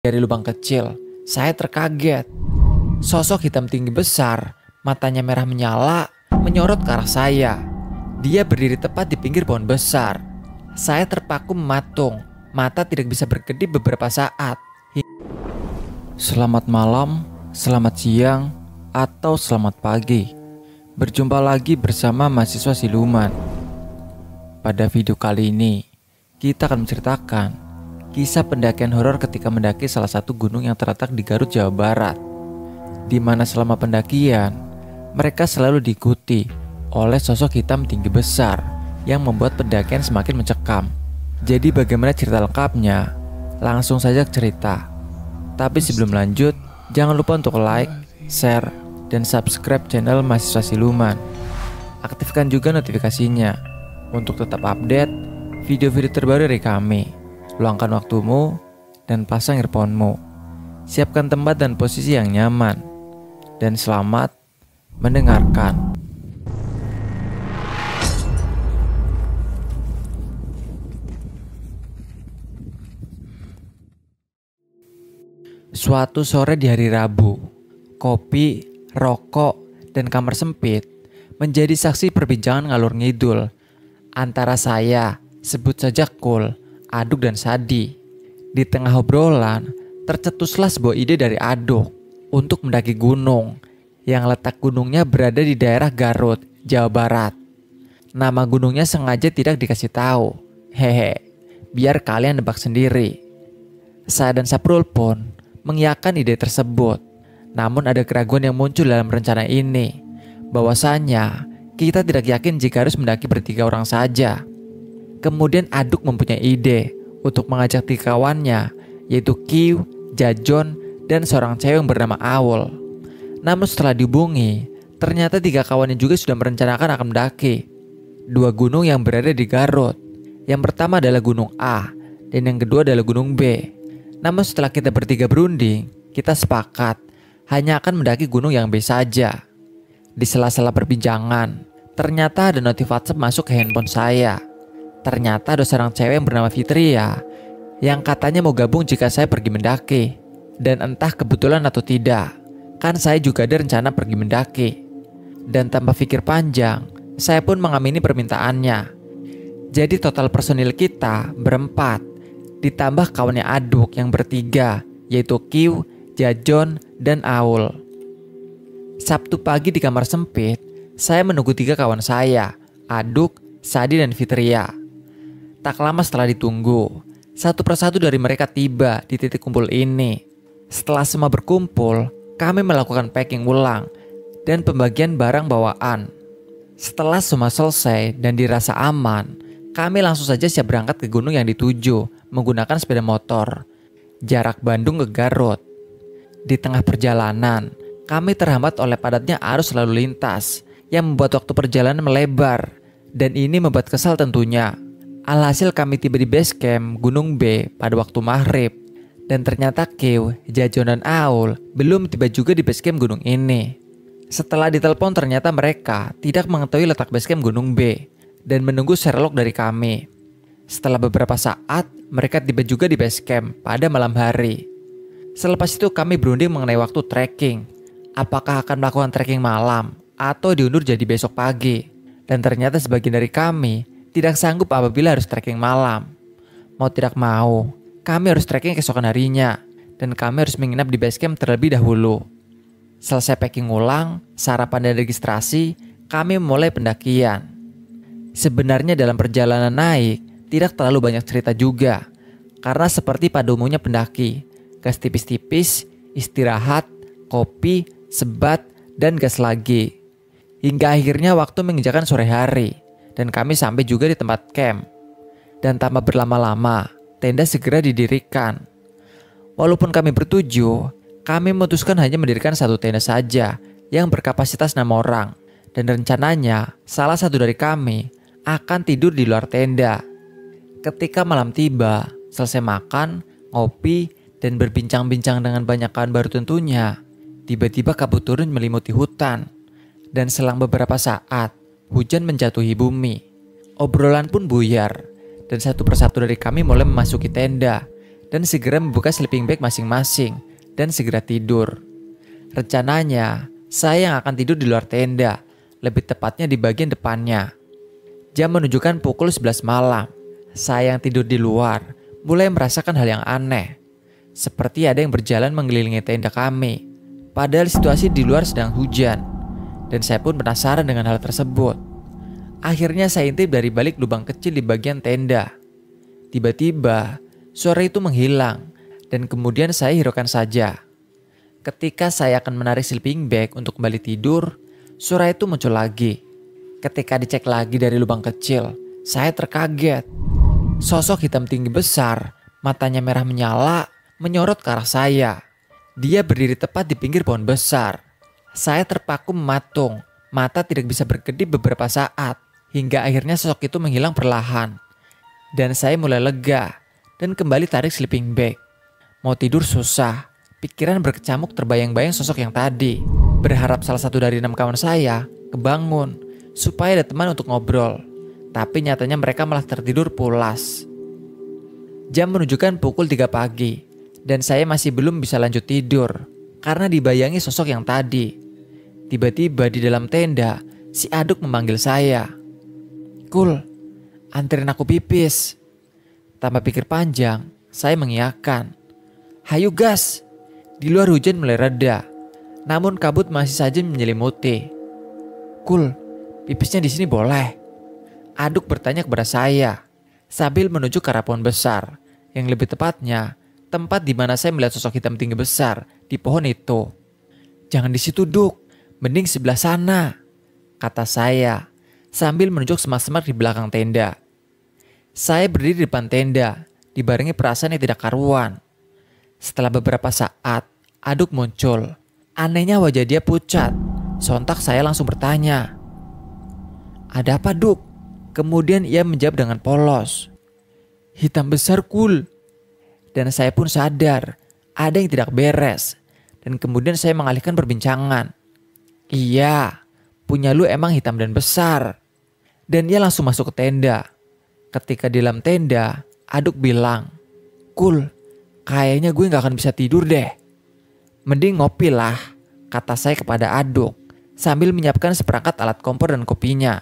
Dari lubang kecil, saya terkaget. Sosok hitam tinggi besar, matanya merah menyala, menyorot ke arah saya. Dia berdiri tepat di pinggir pohon besar. Saya terpaku mematung, mata tidak bisa berkedip beberapa saat. Selamat malam, selamat siang, atau selamat pagi. Berjumpa lagi bersama mahasiswa siluman. Pada video kali ini, kita akan menceritakan kisah pendakian horor ketika mendaki salah satu gunung yang terletak di Garut, Jawa Barat, di mana selama pendakian mereka selalu diikuti oleh sosok hitam tinggi besar yang membuat pendakian semakin mencekam. Jadi bagaimana cerita lengkapnya? Langsung saja ke cerita. Tapi sebelum lanjut, jangan lupa untuk like, share, dan subscribe channel Mahasiswa Siluman. Aktifkan juga notifikasinya untuk tetap update video-video terbaru dari kami. Luangkan waktumu dan pasang earphone-mu. Siapkan tempat dan posisi yang nyaman. Dan selamat mendengarkan. Suatu sore di hari Rabu, kopi, rokok, dan kamar sempit menjadi saksi perbincangan ngalur ngidul antara saya, sebut saja Kul, Aduk, dan Sadi. Di tengah obrolan, tercetuslah sebuah ide dari Aduk untuk mendaki gunung yang letak gunungnya berada di daerah Garut, Jawa Barat. Nama gunungnya sengaja tidak dikasih tahu. Hehe, biar kalian nebak sendiri. Saya dan Saprul pun mengiyakan ide tersebut. Namun ada keraguan yang muncul dalam rencana ini, bahwasanya kita tidak yakin jika harus mendaki bertiga orang saja. Kemudian Aduk mempunyai ide untuk mengajak tiga kawannya, yaitu Kiw, Jajon, dan seorang cewek yang bernama Aul. Namun setelah dihubungi, ternyata tiga kawannya juga sudah merencanakan akan mendaki dua gunung yang berada di Garut. Yang pertama adalah Gunung A, dan yang kedua adalah Gunung B. Namun setelah kita bertiga berunding, kita sepakat hanya akan mendaki gunung yang B saja. Di sela-sela perbincangan, ternyata ada notif WhatsApp masuk ke handphone saya. Ternyata ada seorang cewek yang bernama Fitria yang katanya mau gabung jika saya pergi mendaki. Dan entah kebetulan atau tidak, kan saya juga ada rencana pergi mendaki. Dan tanpa pikir panjang, saya pun mengamini permintaannya. Jadi total personil kita berempat, ditambah kawannya Aduk yang bertiga, yaitu Kiw, Jajon, dan Aul. Sabtu pagi di kamar sempit, saya menunggu tiga kawan saya, Aduk, Sadi, dan Fitria. Tak lama setelah ditunggu, satu persatu dari mereka tiba di titik kumpul ini. Setelah semua berkumpul, kami melakukan packing ulang dan pembagian barang bawaan. Setelah semua selesai dan dirasa aman, kami langsung saja siap berangkat ke gunung yang dituju menggunakan sepeda motor. Jarak Bandung ke Garut. Di tengah perjalanan, kami terhambat oleh padatnya arus lalu lintas yang membuat waktu perjalanan melebar. Dan ini membuat kesal tentunya. Alhasil kami tiba di base camp Gunung B pada waktu maghrib. Dan ternyata Kiw, Jajon, dan Aul belum tiba juga di base camp gunung ini. Setelah ditelepon ternyata mereka tidak mengetahui letak base camp Gunung B dan menunggu Sherlock dari kami. Setelah beberapa saat, mereka tiba juga di base camp pada malam hari. Selepas itu kami berunding mengenai waktu trekking. Apakah akan melakukan trekking malam atau diundur jadi besok pagi. Dan ternyata sebagian dari kami tidak sanggup apabila harus trekking malam. Mau tidak mau, kami harus trekking keesokan harinya. Dan kami harus menginap di base camp terlebih dahulu. Selesai packing ulang, sarapan dan registrasi, kami memulai pendakian. Sebenarnya dalam perjalanan naik, tidak terlalu banyak cerita juga. Karena seperti pada umumnya pendaki, gas tipis-tipis, istirahat, kopi, sebat, dan gas lagi. Hingga akhirnya waktu menginjakan sore hari, dan kami sampai juga di tempat camp. Dan tanpa berlama-lama, tenda segera didirikan. Walaupun kami bertujuh, kami memutuskan hanya mendirikan satu tenda saja yang berkapasitas 6 orang. Dan rencananya, salah satu dari kami akan tidur di luar tenda. Ketika malam tiba, selesai makan, ngopi, dan berbincang-bincang dengan banyak kawan baru tentunya, tiba-tiba kabut turun melimuti hutan. Dan selang beberapa saat, hujan menjatuhi bumi. Obrolan pun buyar, dan satu persatu dari kami mulai memasuki tenda dan segera membuka sleeping bag masing-masing dan segera tidur. Rencananya, saya yang akan tidur di luar tenda, lebih tepatnya di bagian depannya. Jam menunjukkan pukul 11 malam. Saya yang tidur di luar mulai merasakan hal yang aneh. Seperti ada yang berjalan mengelilingi tenda kami. Padahal situasi di luar sedang hujan. Dan saya pun penasaran dengan hal tersebut. Akhirnya saya intip dari balik lubang kecil di bagian tenda. Tiba-tiba suara itu menghilang dan kemudian saya hiraukan saja. Ketika saya akan menarik sleeping bag untuk kembali tidur, suara itu muncul lagi. Ketika dicek lagi dari lubang kecil, saya terkaget. Sosok hitam tinggi besar, matanya merah menyala, menyorot ke arah saya. Dia berdiri tepat di pinggir pohon besar. Saya terpaku mematung, mata tidak bisa berkedip beberapa saat, hingga akhirnya sosok itu menghilang perlahan. Dan saya mulai lega dan kembali tarik sleeping bag. Mau tidur susah, pikiran berkecamuk terbayang-bayang sosok yang tadi. Berharap salah satu dari 6 kawan saya kebangun supaya ada teman untuk ngobrol. Tapi nyatanya mereka malah tertidur pulas. Jam menunjukkan pukul 3 pagi dan saya masih belum bisa lanjut tidur karena dibayangi sosok yang tadi. Tiba-tiba di dalam tenda, si Aduk memanggil saya. "Kul, anterin aku pipis." Tanpa pikir panjang, saya mengiyakan. "Hayu gas." Di luar hujan mulai reda, namun kabut masih saja menyelimuti. "Kul, pipisnya di sini boleh?" Aduk bertanya kepada saya sambil menunjuk ke arah pohon besar, yang lebih tepatnya tempat di mana saya melihat sosok hitam tinggi besar di pohon itu. "Jangan di situ, Duk, mending sebelah sana," kata saya sambil menunjuk semak-semak di belakang tenda. Saya berdiri di depan tenda, dibarengi perasaan yang tidak karuan. Setelah beberapa saat, Aduk muncul. Anehnya wajah dia pucat. Sontak saya langsung bertanya, "Ada apa, Duk?" Kemudian ia menjawab dengan polos, "Hitam besar, Kul." Dan saya pun sadar ada yang tidak beres. Dan kemudian saya mengalihkan perbincangan. "Iya, punya lu emang hitam dan besar." Dan ia langsung masuk ke tenda. Ketika di dalam tenda, Aduk bilang, "Kul, kayaknya gue gak akan bisa tidur deh." "Mending ngopi lah," kata saya kepada Aduk sambil menyiapkan seperangkat alat kompor dan kopinya.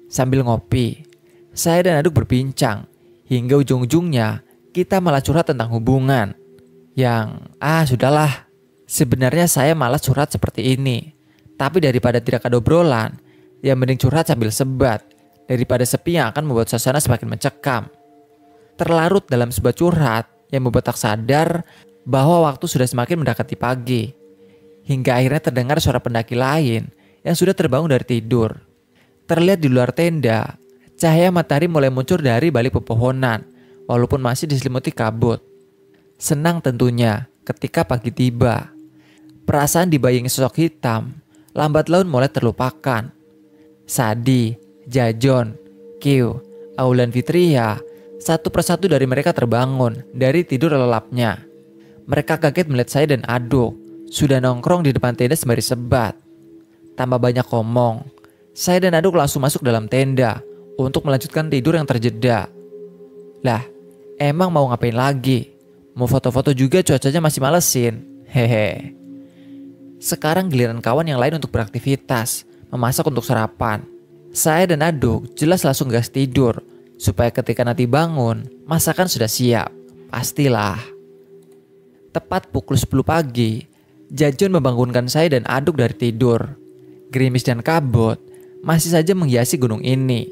Sambil ngopi, saya dan Aduk berbincang hingga ujung-ujungnya kita malah curhat tentang hubungan. Yang sudahlah, sebenarnya saya malas curhat seperti ini. Tapi daripada tidak ada obrolan, ya mending curhat sambil sebat daripada sepi yang akan membuat suasana semakin mencekam. Terlarut dalam sebuah curhat yang membuat tak sadar bahwa waktu sudah semakin mendekati pagi. Hingga akhirnya terdengar suara pendaki lain yang sudah terbangun dari tidur. Terlihat di luar tenda, cahaya matahari mulai muncul dari balik pepohonan, walaupun masih diselimuti kabut. Senang tentunya ketika pagi tiba. Perasaan dibayangi sosok hitam, lambat laun mulai terlupakan. Sadi, Jajon, Q, Aulan Fitria, satu persatu dari mereka terbangun dari tidur lelapnya. Mereka kaget melihat saya dan Aduk sudah nongkrong di depan tenda sembari sebat. Tambah banyak ngomong, saya dan Aduk langsung masuk dalam tenda untuk melanjutkan tidur yang terjeda. Lah, emang mau ngapain lagi? Mau foto-foto juga cuacanya masih malesin. Hehe. Sekarang giliran kawan yang lain untuk beraktivitas, memasak untuk sarapan. Saya dan Aduk jelas langsung gas tidur, supaya ketika nanti bangun, masakan sudah siap. Pastilah. Tepat pukul 10 pagi, Jajon membangunkan saya dan Aduk dari tidur. Gerimis dan kabut masih saja menghiasi gunung ini.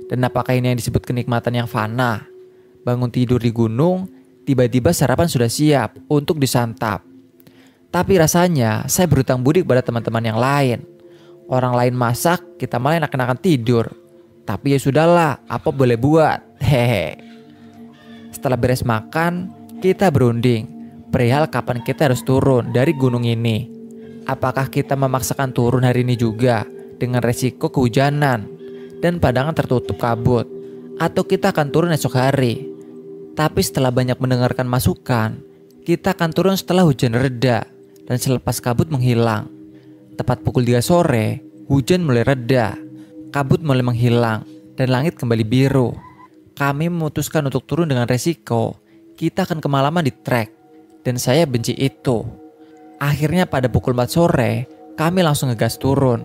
Dan apakah ini yang disebut kenikmatan yang fana? Bangun tidur di gunung, tiba-tiba sarapan sudah siap untuk disantap. Tapi rasanya saya berhutang budi kepada teman-teman yang lain. Orang lain masak, kita malah enak-enakan tidur. Tapi ya sudahlah, apa boleh buat. Hehe. Setelah beres makan, kita berunding perihal kapan kita harus turun dari gunung ini. Apakah kita memaksakan turun hari ini juga dengan resiko kehujanan dan pandangan tertutup kabut, atau kita akan turun esok hari. Tapi setelah banyak mendengarkan masukan, kita akan turun setelah hujan reda dan selepas kabut menghilang. Tepat pukul 3 sore, hujan mulai reda, kabut mulai menghilang, dan langit kembali biru. Kami memutuskan untuk turun dengan resiko kita akan kemalaman di trek. Dan saya benci itu. Akhirnya pada pukul 4 sore, kami langsung ngegas turun.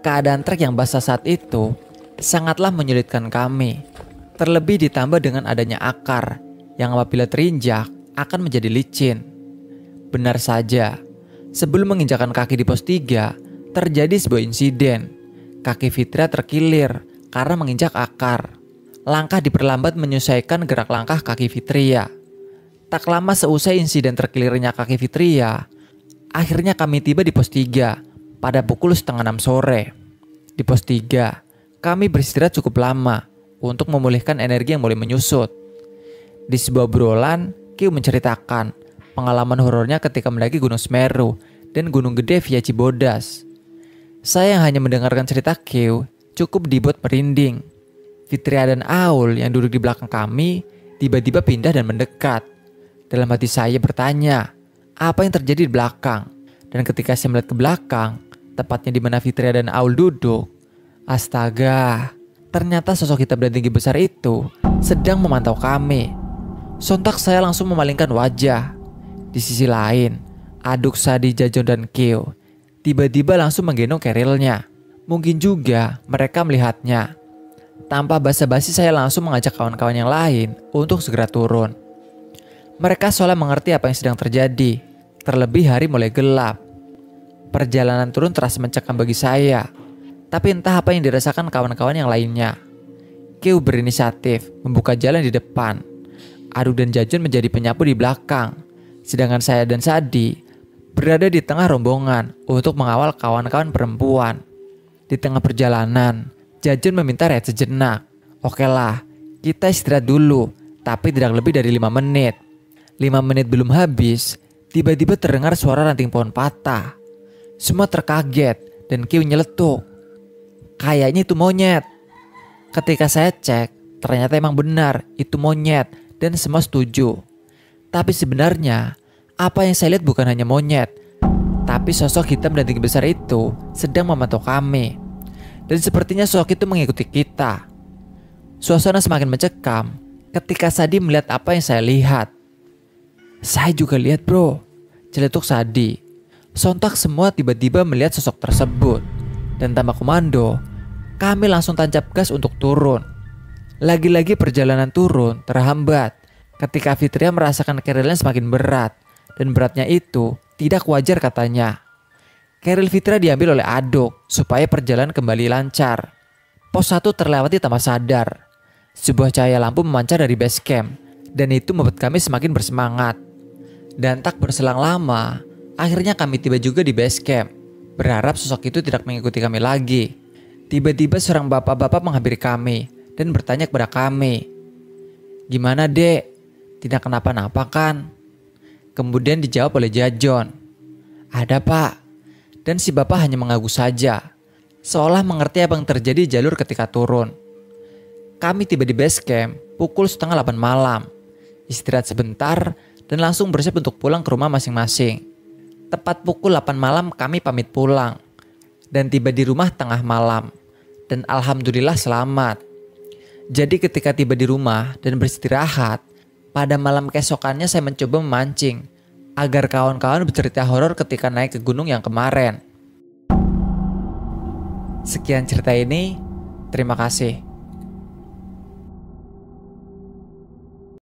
Keadaan trek yang basah saat itu sangatlah menyulitkan kami. Terlebih ditambah dengan adanya akar yang apabila terinjak akan menjadi licin. Benar saja, sebelum menginjakan kaki di pos 3, terjadi sebuah insiden. Kaki Fitria terkilir karena menginjak akar. Langkah diperlambat menyesuaikan gerak langkah kaki Fitria. Tak lama seusai insiden terkilirnya kaki Fitria, akhirnya kami tiba di pos 3 pada pukul setengah 6 sore. Di pos 3, kami beristirahat cukup lama untuk memulihkan energi yang mulai menyusut. Di sebuah obrolan, Q menceritakan pengalaman horornya ketika mendaki Gunung Semeru dan Gunung Gede via Cibodas. Saya yang hanya mendengarkan cerita Q cukup dibuat merinding. Fitria dan Aul yang duduk di belakang kami tiba-tiba pindah dan mendekat. Dalam hati saya bertanya, apa yang terjadi di belakang? Dan ketika saya melihat ke belakang, tepatnya di mana Fitria dan Aul duduk, astaga, ternyata sosok hitam dan tinggi besar itu sedang memantau kami. Sontak saya langsung memalingkan wajah. Di sisi lain, Aduk, Sadi, Jajon, dan Kyo tiba-tiba langsung menggendong kerilnya. Mungkin juga mereka melihatnya. Tanpa basa-basi saya langsung mengajak kawan-kawan yang lain untuk segera turun. Mereka seolah mengerti apa yang sedang terjadi. Terlebih hari mulai gelap. Perjalanan turun terasa mencekam bagi saya. Tapi entah apa yang dirasakan kawan-kawan yang lainnya. Kyo berinisiatif membuka jalan di depan. Aduk dan Jajun menjadi penyapu di belakang. Sedangkan saya dan Sadi berada di tengah rombongan untuk mengawal kawan-kawan perempuan. Di tengah perjalanan, Jajun meminta rehat sejenak. Oke lah, kita istirahat dulu, tapi tidak lebih dari 5 menit. 5 menit belum habis, tiba-tiba terdengar suara ranting pohon patah. Semua terkaget dan Kyo nyeletuk. Kayaknya itu monyet. Ketika saya cek, ternyata emang benar itu monyet dan semua setuju. Tapi sebenarnya, apa yang saya lihat bukan hanya monyet, tapi sosok hitam dan tinggi besar itu sedang memantau kami. Dan sepertinya sosok itu mengikuti kita. Suasana semakin mencekam ketika Sadi melihat apa yang saya lihat. Saya juga lihat bro, celetuk Sadi. Sontak semua tiba-tiba melihat sosok tersebut. Dan tanpa komando, kami langsung tancap gas untuk turun. Lagi-lagi perjalanan turun terhambat ketika Fitria merasakan kerilnya semakin berat. Dan beratnya itu tidak wajar katanya. Keril Fitria diambil oleh Aduk supaya perjalanan kembali lancar. Pos 1 terlewati tanpa sadar. Sebuah cahaya lampu memancar dari base camp. Dan itu membuat kami semakin bersemangat. Dan tak berselang lama, akhirnya kami tiba juga di base camp. Berharap sosok itu tidak mengikuti kami lagi. Tiba-tiba seorang bapak-bapak menghampiri kami dan bertanya kepada kami, "Gimana dek? Tidak kenapa-napa kan?" Kemudian dijawab oleh Jajon, "Ada pak." Dan si bapak hanya mengaku saja, seolah mengerti apa yang terjadi di jalur ketika turun. Kami tiba di base camp pukul setengah 8 malam. Istirahat sebentar dan langsung bersiap untuk pulang ke rumah masing-masing. Tepat pukul 8 malam kami pamit pulang. Dan tiba di rumah tengah malam. Dan alhamdulillah selamat. Jadi ketika tiba di rumah dan beristirahat, pada malam keesokannya saya mencoba memancing agar kawan-kawan bercerita horor ketika naik ke gunung yang kemarin. Sekian cerita ini, terima kasih.